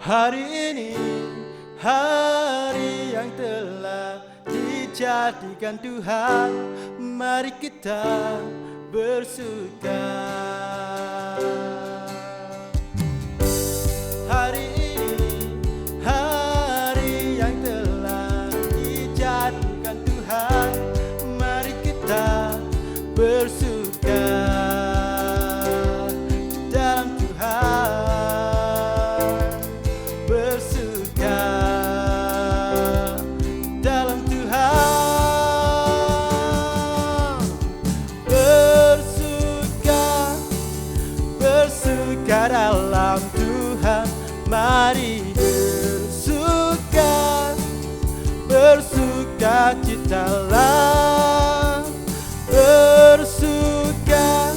Hari ini, hari yang telah dijadikan Tuhan, mari kita bersuka. Hari ini, hari yang telah dijadikan Tuhan, mari kita bersuka dalam Tuhan, bersuka dalam Tuhan, bersuka dalam Tuhan, mari bersuka citalah, bersuka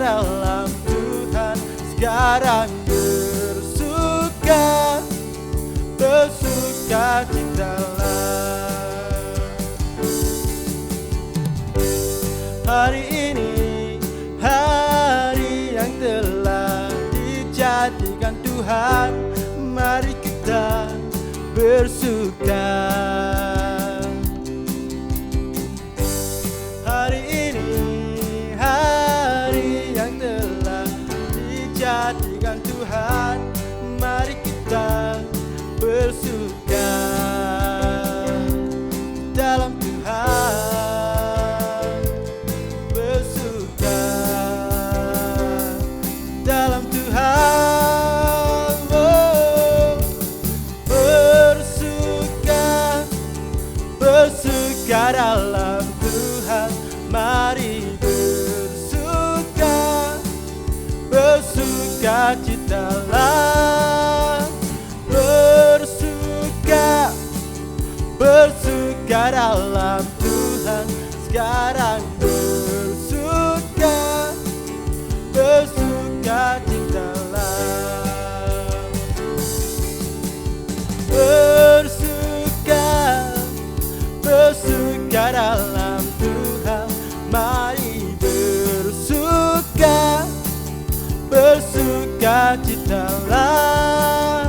dalam Tuhan, sekarang bersuka citalah. Hari ini, hari yang telah dijadikan Tuhan, mari kita bersuka. Hari ini, hari yang telah dijadikan Tuhan, mari kita bersuka dalam Tuhan, bersuka dalam Tuhan, oh, bersuka dalam Tuhan, mari bersuka citalah, bersuka dalam Tuhan, sekarang bersuka citalah, bersuka dalam Tuhan, mari bersuka citalah,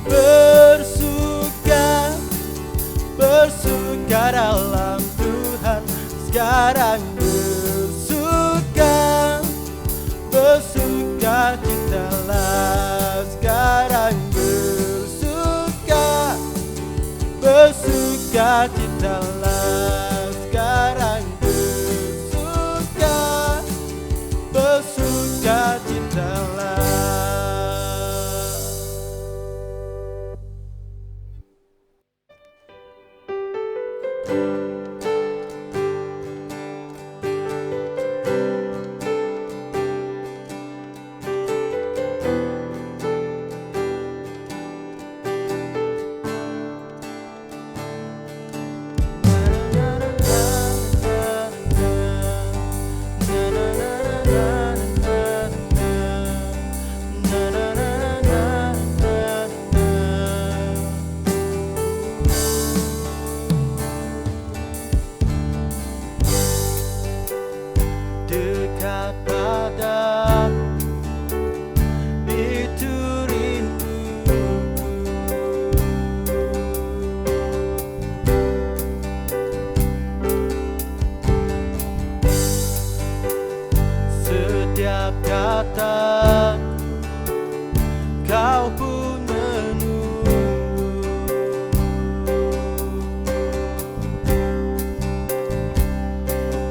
bersuka dalam Tuhan, sekarang bersuka citalah, sekarang bersuka citalah, sekarang bersuka citalah. Dekat padamu, itu rinduku. Setiap kata kau pun menunggu.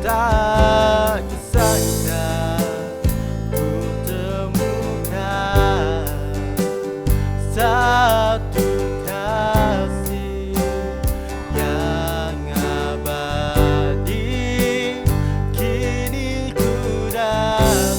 Tak kisahnya ku temukan satu kasih yang abadi. Kini ku datang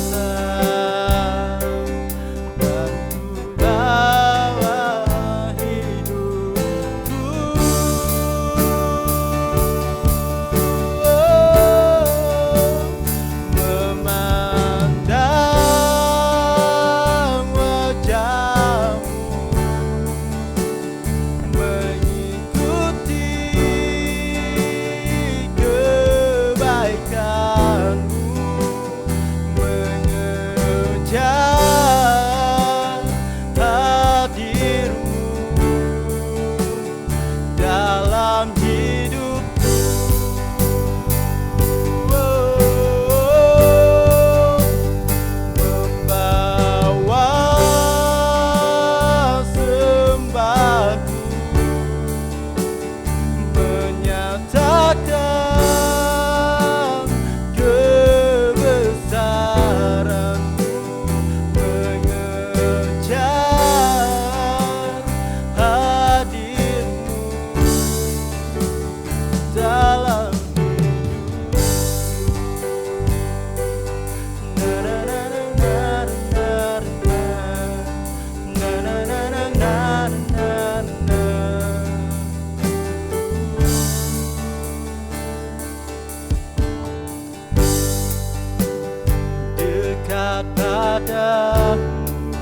padamu,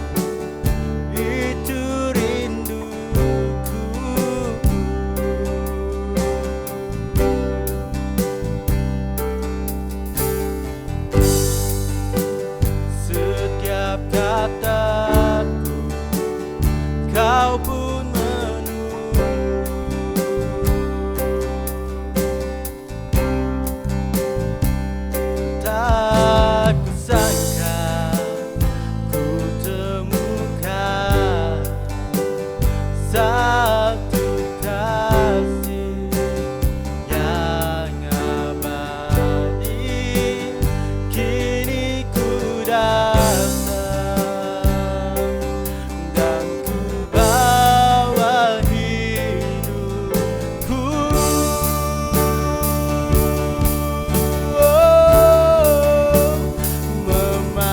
itu rinduku. Setiap kataku kau pun menunggu. Tak kusangka ku temukan satu kasih yang abadi. Kini ku datang dan ku bawa hidupku. Memandang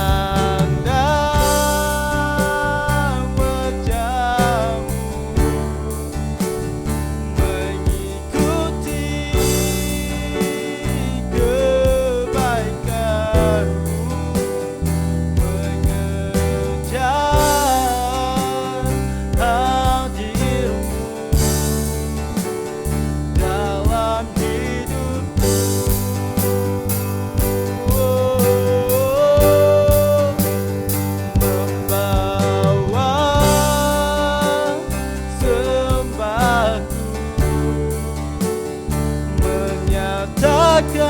wajahmu, mengikuti kebaikanmu, mengejar hadirmu dalam hidupku. Membawa sembahku, menyatakan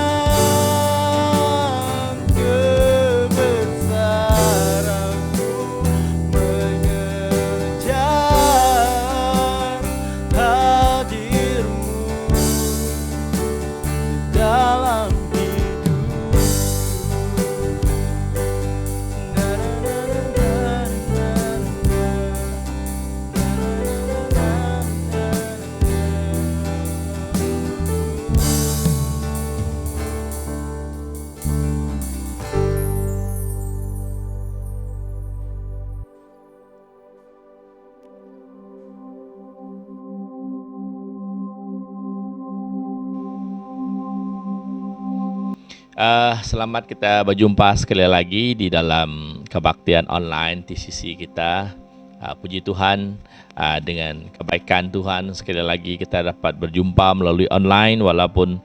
kebesaranmu, mengejar hadirmu dalam hidupku. Selamat kita berjumpa sekali lagi di dalam kebaktian online TCC kita. Puji Tuhan, dengan kebaikan Tuhan sekali lagi kita dapat berjumpa melalui online walaupun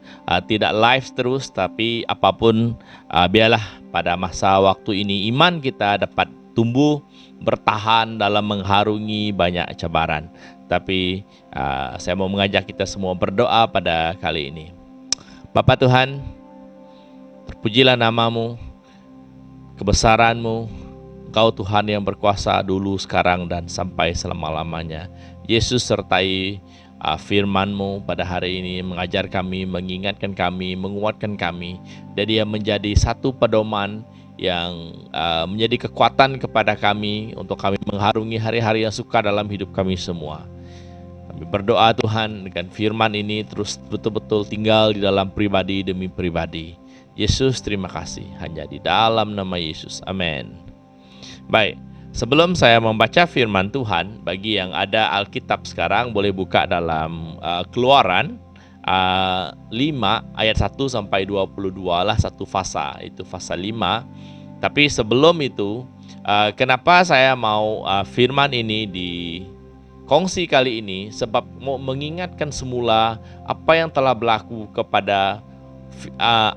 tidak live terus, tapi apapun biarlah pada masa waktu ini iman kita dapat tumbuh bertahan dalam mengharungi banyak cabaran. Tapi saya mau mengajak kita semua berdoa pada kali ini. Bapa Tuhan, terpujilah namamu, kebesaranmu, Engkau Tuhan yang berkuasa dulu, sekarang, dan sampai selama-lamanya. Yesus, sertai firman-Mu pada hari ini, mengajar kami, mengingatkan kami, menguatkan kami, dan Dia menjadi satu pedoman yang menjadi kekuatan kepada kami untuk kami mengharungi hari-hari yang sukar dalam hidup kami semua. Kami berdoa Tuhan, dengan firman ini terus betul-betul tinggal di dalam pribadi demi pribadi. Yesus, terima kasih. Hanya di dalam nama Yesus. Amin. Baik, sebelum saya membaca firman Tuhan, bagi yang ada Alkitab sekarang boleh buka dalam Keluaran 5 ayat 1 sampai 22 lah, satu fasa, itu fasa 5. Tapi sebelum itu, kenapa saya mau firman ini dikongsi kali ini? Sebab mau mengingatkan semula apa yang telah berlaku kepada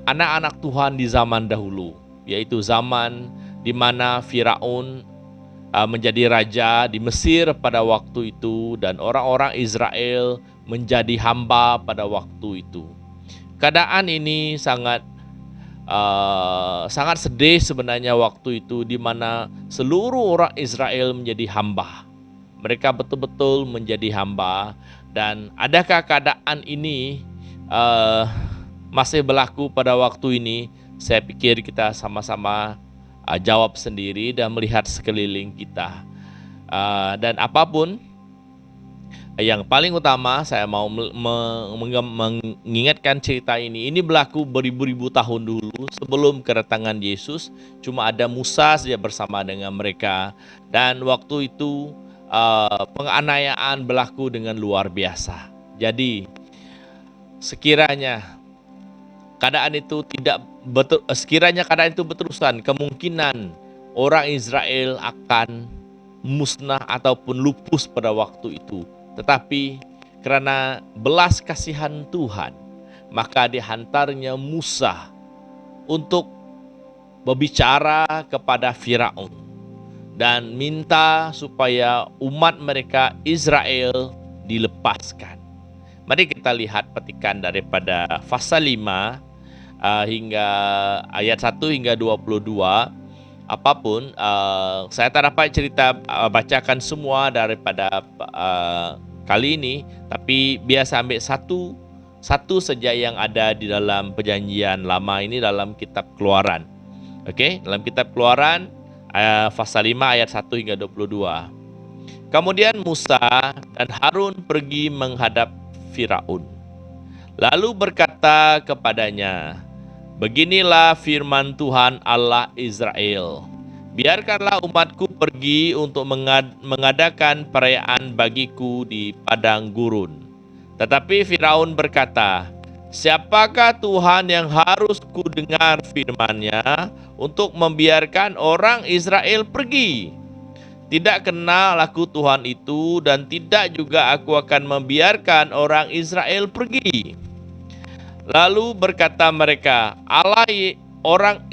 anak-anak Tuhan di zaman dahulu, yaitu zaman di mana Firaun menjadi raja di Mesir pada waktu itu, dan orang-orang Israel menjadi hamba pada waktu itu. Keadaan ini sangat sedih sebenarnya waktu itu, di mana seluruh orang Israel menjadi hamba. Mereka betul-betul menjadi hamba. Dan adakah keadaan ini masih berlaku pada waktu ini? Saya pikir kita sama-sama jawab sendiri dan melihat sekeliling kita. Dan apapun, yang paling utama saya mau mengingatkan cerita ini berlaku beribu-ribu tahun dulu sebelum kedatangan Yesus. Cuma ada Musa saja bersama dengan mereka, dan waktu itu penganiayaan berlaku dengan luar biasa. Jadi sekiranya keadaan itu berterusan, kemungkinan orang Israel akan musnah ataupun lupus pada waktu itu. Tetapi karena belas kasihan Tuhan, maka dihantarnya Musa untuk berbicara kepada Firaun dan minta supaya umat mereka Israel dilepaskan. Mari kita lihat petikan daripada pasal 5 hingga ayat 1 hingga 22. Apapun, saya tak dapat bacakan semua daripada kali ini, tapi biasa ambil satu saja yang ada di dalam perjanjian lama ini dalam kitab Keluaran. Okey, dalam kitab Keluaran pasal 5 ayat 1 hingga 22. Kemudian Musa dan Harun pergi menghadap Firaun. Lalu berkata kepadanya, "Beginilah firman Tuhan Allah Israel. Biarkanlah umatku pergi untuk mengadakan perayaan bagiku di padang gurun." Tetapi Firaun berkata, "Siapakah Tuhan yang harus ku dengar firman-Nya untuk membiarkan orang Israel pergi? Tidak kenal aku Tuhan itu, dan tidak juga aku akan membiarkan orang Israel pergi." Lalu berkata mereka, Allah orang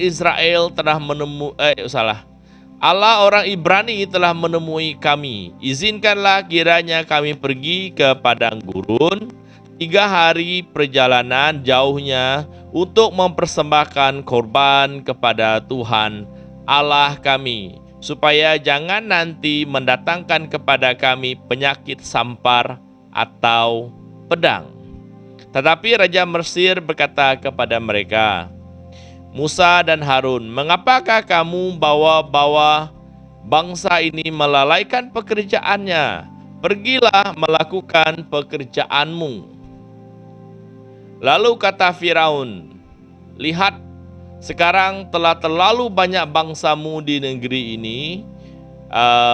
Ibrani telah menemui kami. Izinkanlah kiranya kami pergi ke padang gurun 3 hari perjalanan jauhnya untuk mempersembahkan korban kepada Tuhan Allah kami, supaya jangan nanti mendatangkan kepada kami penyakit sampar atau pedang. Tetapi Raja Mesir berkata kepada mereka, "Musa dan Harun, mengapakah kamu bawa-bawa bangsa ini melalaikan pekerjaannya? Pergilah melakukan pekerjaanmu." Lalu kata Firaun, "Lihat, sekarang telah terlalu banyak bangsamu di negeri ini.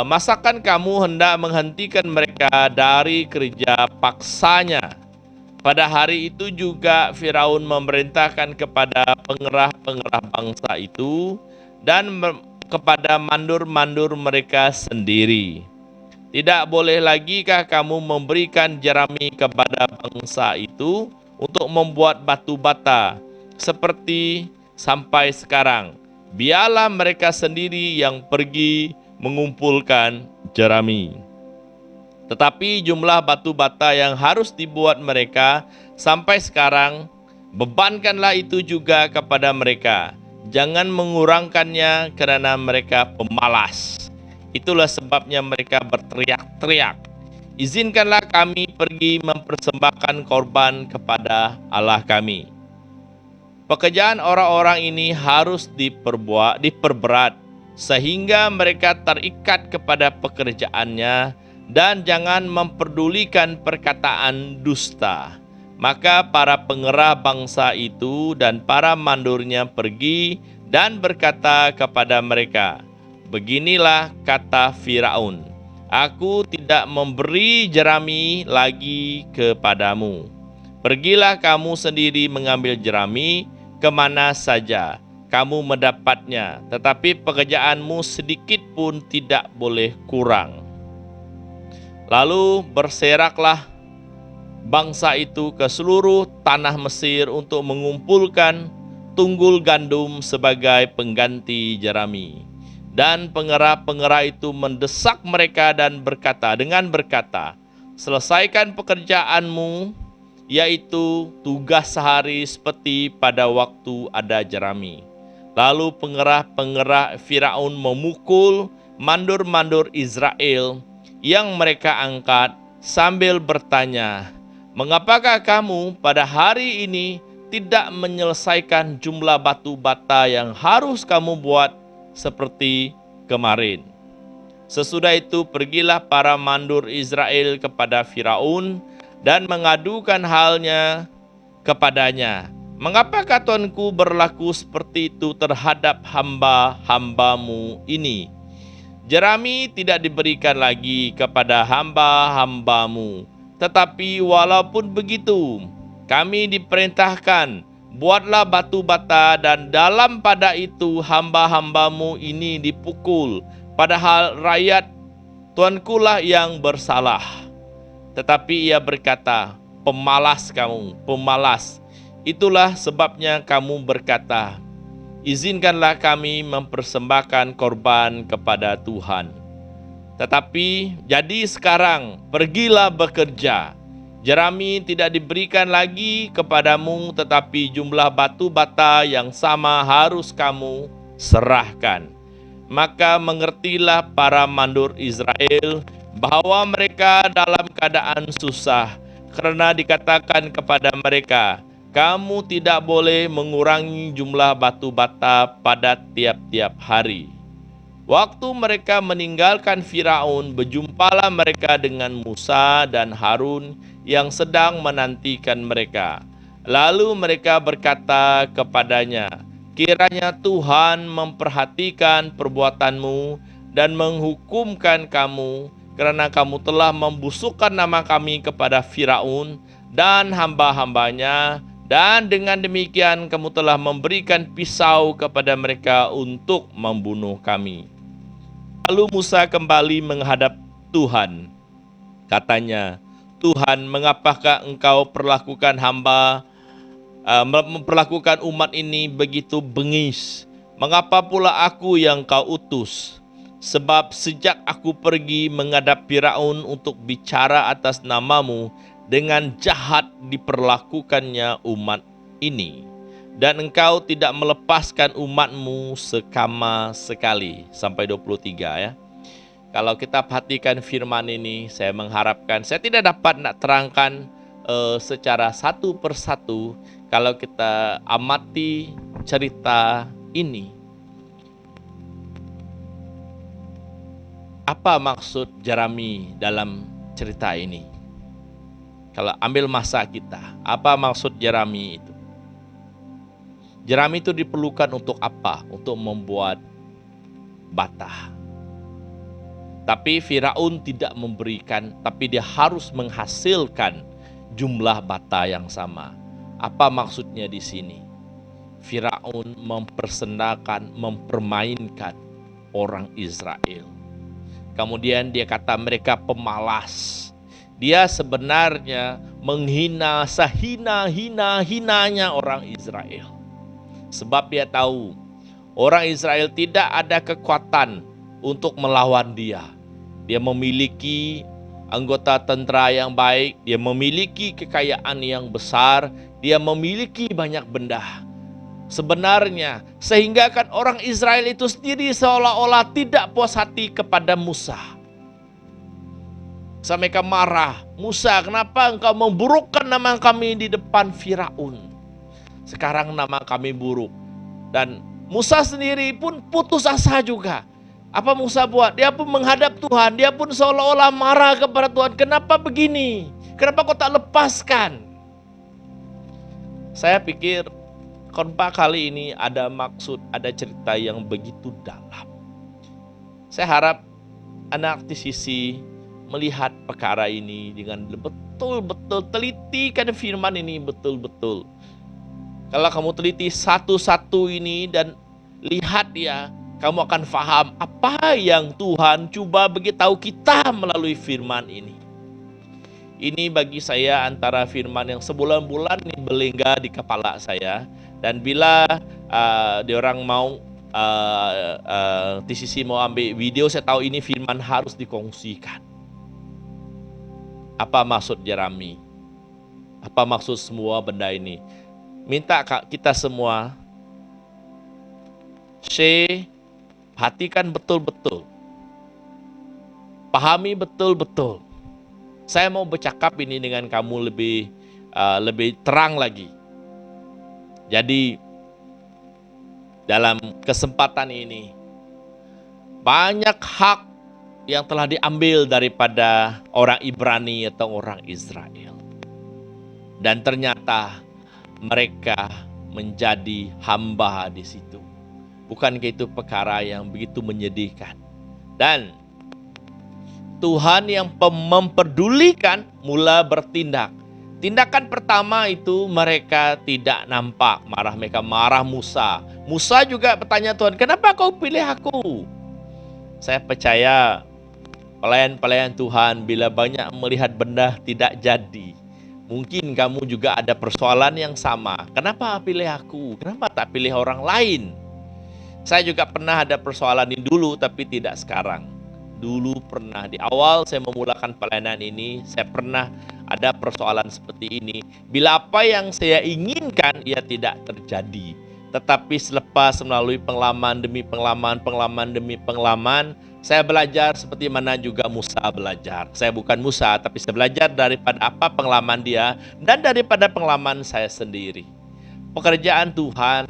Masakan kamu hendak menghentikan mereka dari kerja paksanya?" Pada hari itu juga Firaun memerintahkan kepada pengerah-pengerah bangsa itu dan kepada mandur-mandur mereka sendiri, "Tidak boleh lagikah kamu memberikan jerami kepada bangsa itu untuk membuat batu bata seperti sampai sekarang? Biarlah mereka sendiri yang pergi mengumpulkan jerami. Tetapi jumlah batu bata yang harus dibuat mereka sampai sekarang, bebankanlah itu juga kepada mereka. Jangan mengurangkannya kerana mereka pemalas. Itulah sebabnya mereka berteriak-teriak, 'Izinkanlah kami pergi mempersembahkan korban kepada Allah kami.' Pekerjaan orang-orang ini harus diperberat sehingga mereka terikat kepada pekerjaannya dan jangan memperdulikan perkataan dusta." Maka para pengerah bangsa itu dan para mandurnya pergi dan berkata kepada mereka, "Beginilah kata Firaun, aku tidak memberi jerami lagi kepadamu. Pergilah kamu sendiri mengambil jerami kemana saja kamu mendapatnya, tetapi pekerjaanmu sedikit pun tidak boleh kurang." Lalu berseraklah bangsa itu ke seluruh tanah Mesir untuk mengumpulkan tunggul gandum sebagai pengganti jerami. Dan pengerah-pengerah itu mendesak mereka dan berkata, "Selesaikan pekerjaanmu, yaitu tugas sehari seperti pada waktu ada jerami." Lalu pengerah-pengerah Firaun memukul mandur-mandur Israel yang mereka angkat sambil bertanya, "Mengapakah kamu pada hari ini tidak menyelesaikan jumlah batu bata yang harus kamu buat seperti kemarin?" Sesudah itu pergilah para mandur Israel kepada Firaun dan mengadukan halnya kepadanya, "Mengapakah tuanku berlaku seperti itu terhadap hamba-hambamu ini? Jerami tidak diberikan lagi kepada hamba-hambamu. Tetapi walaupun begitu, kami diperintahkan Buatlah batu bata dan dalam pada itu hamba-hambamu ini dipukul. Padahal rakyat tuankulah yang bersalah. Tetapi ia berkata, pemalas kamu, pemalas. Itulah sebabnya kamu berkata, izinkanlah kami mempersembahkan korban kepada Tuhan. Tetapi jadi sekarang pergilah bekerja. Jerami tidak diberikan lagi kepadamu, tetapi jumlah batu bata yang sama harus kamu serahkan. Maka mengertilah para mandur Israel bahwa mereka dalam keadaan susah, karena dikatakan kepada mereka, kamu tidak boleh mengurangi jumlah batu bata pada tiap-tiap hari. Waktu mereka meninggalkan Firaun, berjumpalah mereka dengan Musa dan Harun yang sedang menantikan mereka. Lalu mereka berkata kepadanya, kiranya Tuhan memperhatikan perbuatanmu dan menghukumkan kamu, karena kamu telah membusukkan nama kami kepada Firaun dan hamba-hambanya, dan dengan demikian kamu telah memberikan pisau kepada mereka untuk membunuh kami. Lalu Musa kembali menghadap Tuhan. Katanya, Tuhan, mengapakah engkau memperlakukan umat ini begitu bengis? Mengapa pula aku yang kau utus? Sebab sejak aku pergi menghadap Firaun untuk bicara atas namamu, dengan jahat diperlakukannya umat ini. Dan engkau tidak melepaskan umatmu sekama sekali. Sampai 23 ya. Kalau kita perhatikan firman ini, saya mengharapkan, saya tidak dapat nak terangkan secara satu persatu. Kalau kita amati cerita ini, apa maksud Jerami dalam cerita ini? Kalau ambil masa kita, apa maksud Jerami itu? Jerami itu diperlukan untuk apa? Untuk membuat bata. Tapi Firaun tidak memberikan, tapi dia harus menghasilkan jumlah bata yang sama. Apa maksudnya di sini? Firaun mempermainkan orang Israel. Kemudian dia kata mereka pemalas. Dia sebenarnya menghina sehina-hinanya orang Israel. Sebab dia tahu orang Israel tidak ada kekuatan untuk melawan dia. Dia memiliki anggota tentara yang baik, dia memiliki kekayaan yang besar, dia memiliki banyak benda. Sebenarnya, sehingga kan orang Israel itu sendiri seolah-olah tidak puas hati kepada Musa. Sampai mereka marah, Musa, kenapa engkau memburukkan nama kami di depan Firaun? Sekarang nama kami buruk. Dan Musa sendiri pun putus asa juga. Apa Musa buat? Dia pun menghadap Tuhan. Dia pun seolah-olah marah kepada Tuhan. Kenapa begini? Kenapa kau tak lepaskan? Saya pikir khotbah kali ini ada maksud, ada cerita yang begitu dalam. Saya harap anak TCC melihat perkara ini dengan betul-betul telitikan firman ini betul-betul. Kalau kamu teliti satu-satu ini dan lihat ya, kamu akan paham apa yang Tuhan coba beritahu kita melalui firman ini. Ini bagi saya antara firman yang sebulan-bulan ini berlengga di kepala saya. Dan bila diorang mau TCC mau ambil video, saya tahu ini firman harus dikongsikan. Apa maksud Jerami? Apa maksud semua benda ini? Minta kita semua perhatikan betul-betul. Pahami betul-betul. Saya mau bercakap ini dengan kamu lebih terang lagi. Jadi dalam kesempatan ini banyak hak yang telah diambil daripada orang Ibrani atau orang Israel. Dan ternyata mereka menjadi hamba di situ. Bukankah itu perkara yang begitu menyedihkan? Dan Tuhan yang memperdulikan mula bertindak. Tindakan pertama itu mereka tidak nampak marah, mereka marah Musa. Musa juga bertanya Tuhan, kenapa kau pilih aku? Saya percaya pelayan-pelayan Tuhan bila banyak melihat benda tidak jadi, mungkin kamu juga ada persoalan yang sama. Kenapa pilih aku? Kenapa tak pilih orang lain? Saya juga pernah ada persoalan ini dulu, tapi tidak sekarang. Dulu pernah di awal saya memulakan pelayanan ini, saya pernah ada persoalan seperti ini. Bila apa yang saya inginkan, ia tidak terjadi. Tetapi selepas melalui pengalaman demi pengalaman, pengalaman demi pengalaman, saya belajar seperti mana juga Musa belajar. Saya bukan Musa, tapi saya belajar daripada apa pengalaman dia dan daripada pengalaman saya sendiri. Pekerjaan Tuhan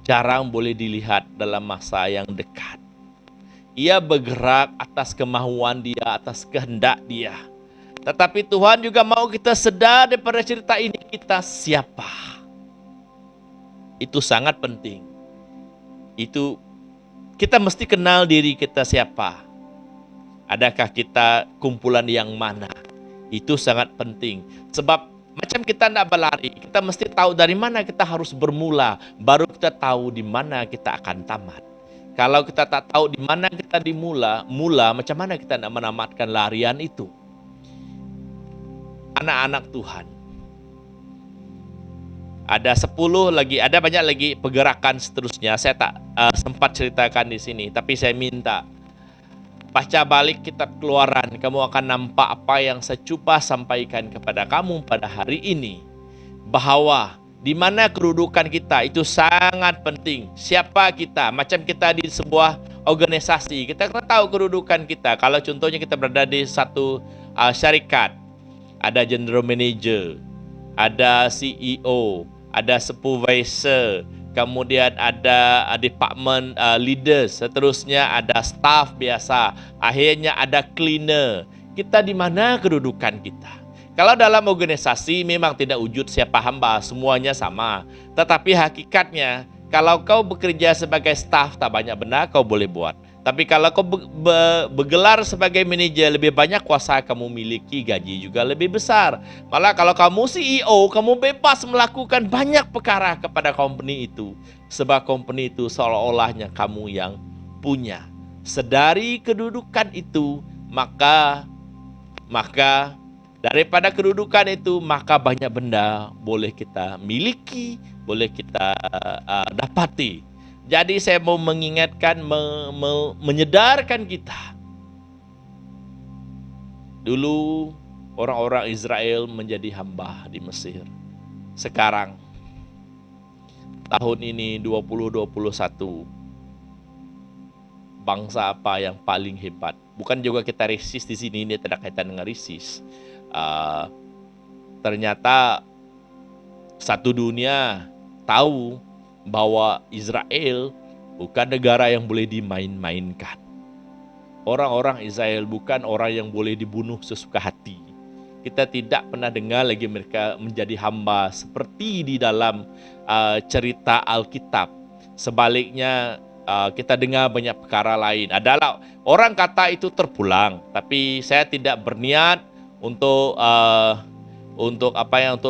jarang boleh dilihat dalam masa yang dekat. Ia bergerak atas kemauan dia, atas kehendak dia. Tetapi Tuhan juga mau kita sedar daripada cerita ini kita siapa. Itu sangat penting. Itu kita mesti kenal diri kita siapa. Adakah kita kumpulan yang mana? Itu sangat penting. Sebab macam kita tidak berlari, kita mesti tahu dari mana kita harus bermula. Baru kita tahu di mana kita akan tamat. Kalau kita tak tahu di mana kita mula macam mana kita nak menamatkan larian itu? Anak-anak Tuhan. Ada 10 lagi, ada banyak lagi pergerakan seterusnya. Saya tak sempat ceritakan di sini, tapi saya minta baca balik kitab Keluaran, kamu akan nampak apa yang saya cuba sampaikan kepada kamu pada hari ini. Bahwa di mana kedudukan kita itu sangat penting. Siapa kita? Macam kita di sebuah organisasi, kita tahu kedudukan kita. Kalau contohnya kita berada di satu syarikat, ada general manager, ada CEO, ada supervisor, kemudian ada department leaders, seterusnya ada staff biasa, akhirnya ada cleaner. Kita di mana kedudukan kita? Kalau dalam organisasi memang tidak wujud siapa hamba, semuanya sama. Tetapi hakikatnya, kalau kau bekerja sebagai staff, tak banyak benda kau boleh buat. Tapi kalau kau bergelar sebagai manajer, lebih banyak kuasa kamu miliki, gaji juga lebih besar. Malah kalau kamu CEO, kamu bebas melakukan banyak perkara kepada company itu. Sebab company itu seolah-olahnya kamu yang punya. Sedari kedudukan itu, maka daripada kedudukan itu, maka banyak benda boleh kita miliki, boleh kita dapati. Jadi saya mau mengingatkan, menyedarkan kita. Dulu orang-orang Israel menjadi hamba di Mesir. Sekarang, tahun ini 2021, bangsa apa yang paling hebat? Bukan juga kita resist di sini, ini tidak kaitan dengan resist. Ternyata satu dunia tahu bahwa Israel bukan negara yang boleh dimain-mainkan. Orang-orang Israel bukan orang yang boleh dibunuh sesuka hati. Kita tidak pernah dengar lagi mereka menjadi hamba seperti di dalam cerita Alkitab. Sebaliknya kita dengar banyak perkara lain. Adalah orang kata itu terpulang, tapi saya tidak berniat untuk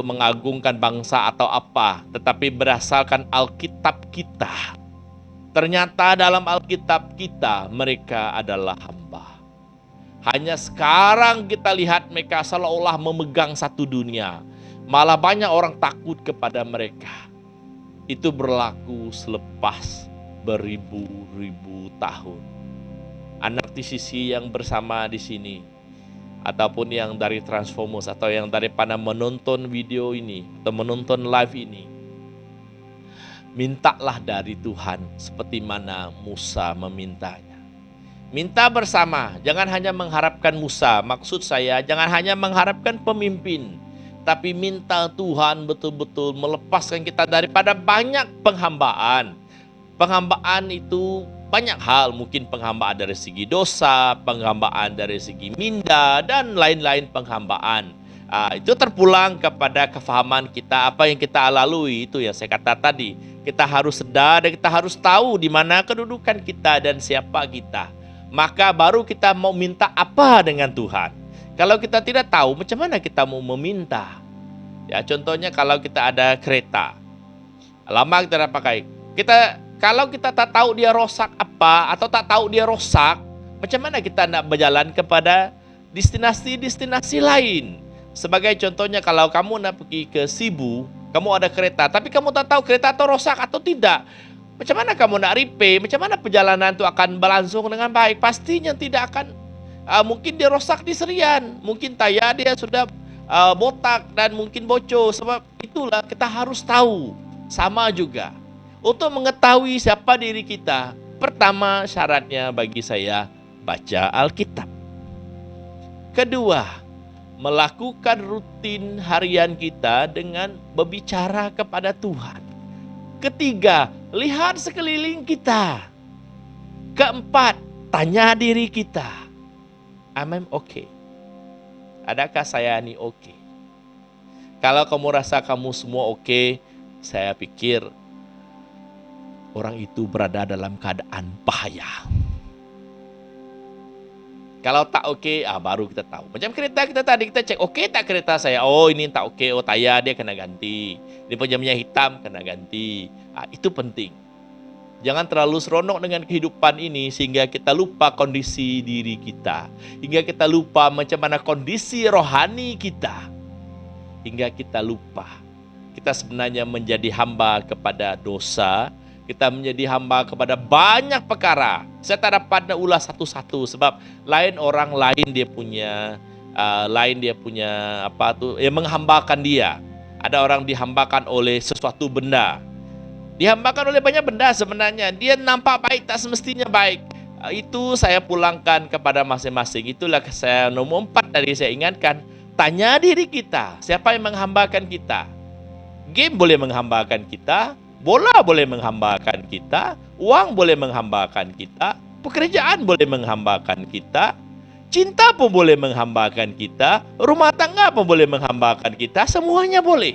mengagungkan bangsa atau apa, tetapi berdasarkan Alkitab kita. Ternyata dalam Alkitab kita mereka adalah hamba. Hanya sekarang kita lihat mereka seolah-olah memegang satu dunia. Malah banyak orang takut kepada mereka. Itu berlaku selepas beribu-ribu tahun. Anak TCC yang bersama di sini, ataupun yang dari Transformers, atau yang daripada menonton video ini atau menonton live ini, mintalah dari Tuhan seperti mana Musa memintanya. Minta bersama, jangan hanya mengharapkan Musa. Maksud saya, jangan hanya mengharapkan pemimpin, tapi minta Tuhan betul-betul melepaskan kita daripada banyak penghambaan. Penghambaan itu banyak hal, mungkin penghambaan dari segi dosa, penghambaan dari segi minda, dan lain-lain penghambaan. Itu terpulang kepada kefahaman kita, apa yang kita lalui. Itu yang saya kata tadi, kita harus sedar dan kita harus tahu di mana kedudukan kita dan siapa kita. Maka baru kita mau minta apa dengan Tuhan. Kalau kita tidak tahu, macam mana kita mau meminta? Ya, contohnya kalau kita ada kereta, lama kita tidak pakai. Kalau kita tak tahu dia rosak apa atau tak tahu dia rosak, macam mana kita nak berjalan kepada destinasi-destinasi lain? Sebagai contohnya kalau kamu nak pergi ke Sibu, kamu ada kereta, tapi kamu tak tahu kereta itu rosak atau tidak. Macam mana kamu nak repair? Macam mana perjalanan itu akan berlangsung dengan baik? Pastinya tidak akan. Mungkin dia rosak di serian, mungkin tayar dia sudah botak dan mungkin bocor. Sebab itulah kita harus tahu. Sama juga, untuk mengetahui siapa diri kita, pertama syaratnya bagi saya baca Alkitab. Kedua, melakukan rutin harian kita dengan berbicara kepada Tuhan. Ketiga, lihat sekeliling kita. Keempat, tanya diri kita, am I okay? Adakah saya ini okay? Kalau kamu rasa kamu semua okay, saya pikir orang itu berada dalam keadaan bahaya. Kalau tak okey, baru kita tahu. Macam kereta kita tadi, kita cek okey tak kereta saya. Oh, ini tak okey, oh tayar dia kena ganti. Dia punya minyak hitam kena ganti. Itu penting. Jangan terlalu seronok dengan kehidupan ini sehingga kita lupa kondisi diri kita. Hingga kita lupa macam mana kondisi rohani kita. Hingga kita lupa. Kita sebenarnya menjadi hamba kepada dosa. Kita menjadi hamba kepada banyak perkara. Saya tak dapat nak ulas satu-satu sebab orang lain dia punya apa tu yang menghambakan dia. Ada orang dihambakan oleh sesuatu benda. Dihambakan oleh banyak benda sebenarnya. Dia nampak baik tak semestinya baik. Itu saya pulangkan kepada masing-masing. Itulah saya nomor 4 tadi saya ingatkan. Tanya diri kita, siapa yang menghambakan kita? Game boleh menghambakan kita, bola boleh menghambakan kita, uang boleh menghambakan kita, pekerjaan boleh menghambakan kita, cinta pun boleh menghambakan kita, rumah tangga pun boleh menghambakan kita, semuanya boleh.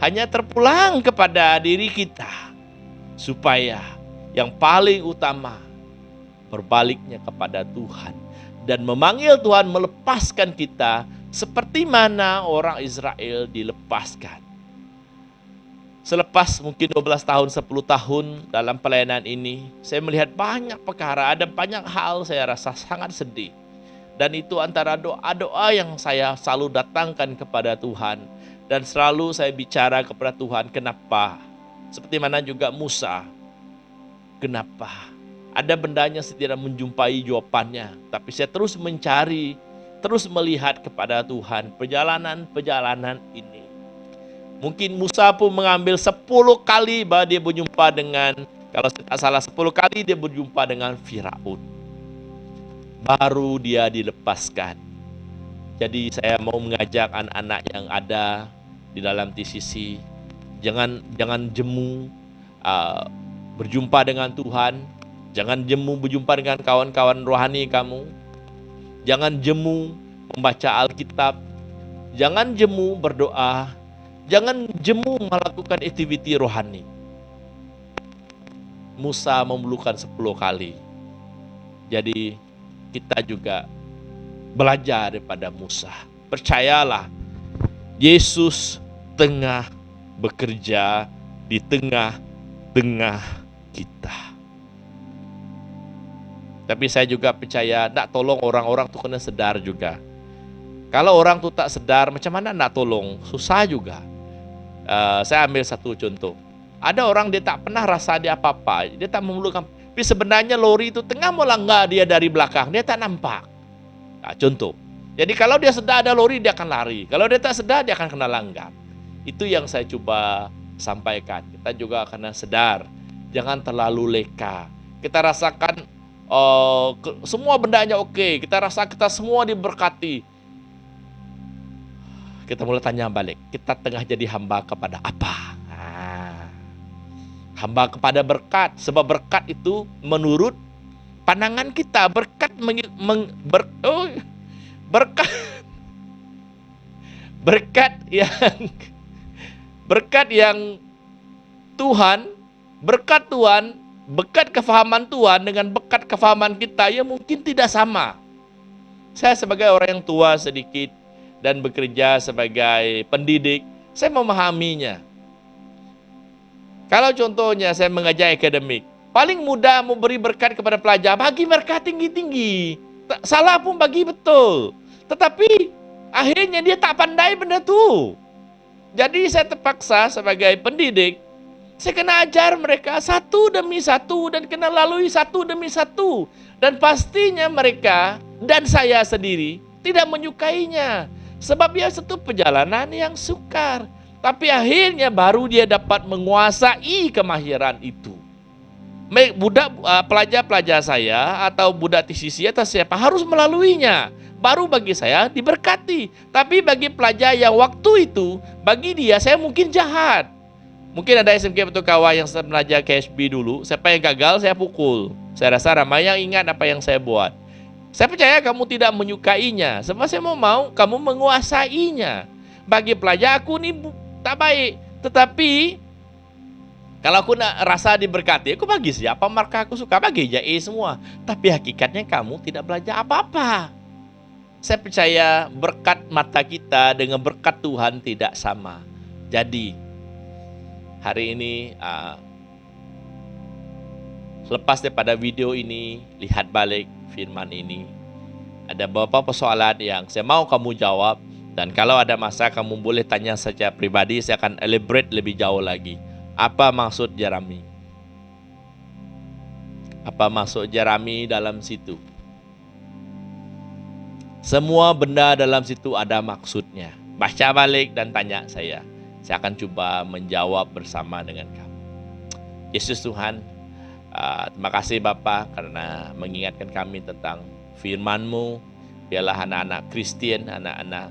Hanya terpulang kepada diri kita, supaya yang paling utama berbaliknya kepada Tuhan dan memanggil Tuhan melepaskan kita seperti mana orang Israel dilepaskan. Selepas mungkin 12 tahun, 10 tahun dalam pelayanan ini, saya melihat banyak perkara, ada banyak hal saya rasa sangat sedih. Dan itu antara doa-doa yang saya selalu datangkan kepada Tuhan. Dan selalu saya bicara kepada Tuhan, kenapa? Seperti mana juga Musa, kenapa? Ada bendanya saya tidak menjumpai jawabannya, tapi saya terus mencari, terus melihat kepada Tuhan perjalanan-perjalanan ini. Mungkin Musa pun mengambil 10 kali bahwa dia berjumpa dengan, kalau saya tak salah 10 kali dia berjumpa dengan Firaun. Baru dia dilepaskan. Jadi saya mau mengajak anak-anak yang ada di dalam TCC, jangan jemu berjumpa dengan Tuhan, jangan jemu berjumpa dengan kawan-kawan rohani kamu, jangan jemu membaca Alkitab, jangan jemu berdoa, jangan jemu melakukan aktiviti rohani. Musa memerlukan 10 kali. Jadi kita juga belajar daripada Musa. Percayalah, Yesus tengah bekerja di tengah-tengah kita. Tapi saya juga percaya, nak tolong orang-orang tu kena sedar juga. Kalau orang tu tak sedar, macam mana nak tolong? Susah juga. Saya ambil satu contoh. Ada orang dia tak pernah rasa dia apa-apa, dia tak memerlukan. Tapi sebenarnya lori itu tengah melanggar dia dari belakang, dia tak nampak. Contoh. Jadi kalau dia sedar ada lori, dia akan lari. Kalau dia tak sedar, dia akan kena langgar. Itu yang saya coba sampaikan. Kita juga kena sedar, jangan terlalu leka. Kita rasakan semua bendanya oke. Kita rasa kita semua diberkati. Kita mulai tanya balik, kita tengah jadi hamba kepada apa? Hamba kepada berkat. Sebab berkat itu menurut pandangan kita. Berkat yang Tuhan, berkat Tuhan, berkat kefahaman Tuhan dengan berkat kefahaman kita ya mungkin tidak sama. Saya sebagai orang yang tua sedikit, dan bekerja sebagai pendidik, saya memahaminya. Kalau contohnya saya mengajar akademik, paling mudah memberi berkat kepada pelajar, bagi berkat tinggi-tinggi. Salah pun bagi betul. Tetapi akhirnya dia tak pandai benda tu. Jadi saya terpaksa sebagai pendidik, saya kena ajar mereka satu demi satu dan kena lalui satu demi satu. Dan pastinya mereka dan saya sendiri tidak menyukainya. Sebab ia satu perjalanan yang sukar. Tapi akhirnya baru dia dapat menguasai kemahiran itu. Budak pelajar-pelajar saya atau budak TCC atau siapa harus melaluinya. Baru bagi saya diberkati. Tapi bagi pelajar yang waktu itu, bagi dia saya mungkin jahat. Mungkin ada SMK Batu Kawah yang belajar KSB dulu. Siapa yang gagal saya pukul. Saya rasa ramai yang ingat apa yang saya buat. Saya percaya kamu tidak menyukainya. Sebab saya mau kamu menguasainya. Bagi pelajar aku ni tak baik. Tetapi kalau aku nak rasa diberkati, aku bagi siapa markah aku suka, bagi je A semua. Tapi hakikatnya kamu tidak belajar apa-apa. Saya percaya berkat mata kita dengan berkat Tuhan tidak sama. Jadi hari ini lepas daripada video ini, lihat balik firman ini. Ada beberapa persoalan yang saya mau kamu jawab. Dan kalau ada masa kamu boleh tanya saja pribadi, saya akan elaborate lebih jauh lagi. Apa maksud jerami? Apa maksud jerami dalam situ? Semua benda dalam situ ada maksudnya. Baca balik dan tanya saya. Saya akan coba menjawab bersama dengan kamu. Yesus Tuhan, terima kasih Bapa karena mengingatkan kami tentang firman-Mu. Biarlah anak-anak Kristen, anak-anak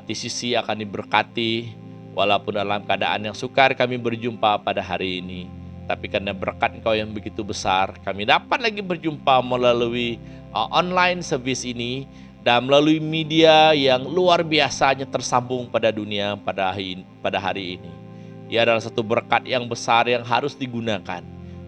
TCC akan diberkati. Walaupun dalam keadaan yang sukar kami berjumpa pada hari ini, tapi karena berkat Engkau yang begitu besar, kami dapat lagi berjumpa melalui online service ini dan melalui media yang luar biasanya tersambung pada dunia pada hari ini. Ia adalah satu berkat yang besar yang harus digunakan.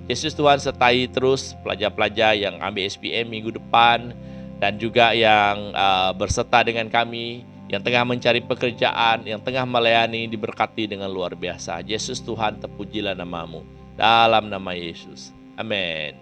Yesus Tuhan sertai terus pelajar-pelajar yang ambil SPM minggu depan dan juga yang berserta dengan kami, yang tengah mencari pekerjaan, yang tengah melayani, diberkati dengan luar biasa. Yesus Tuhan, terpujilah nama-Mu. Dalam nama Yesus. Amin.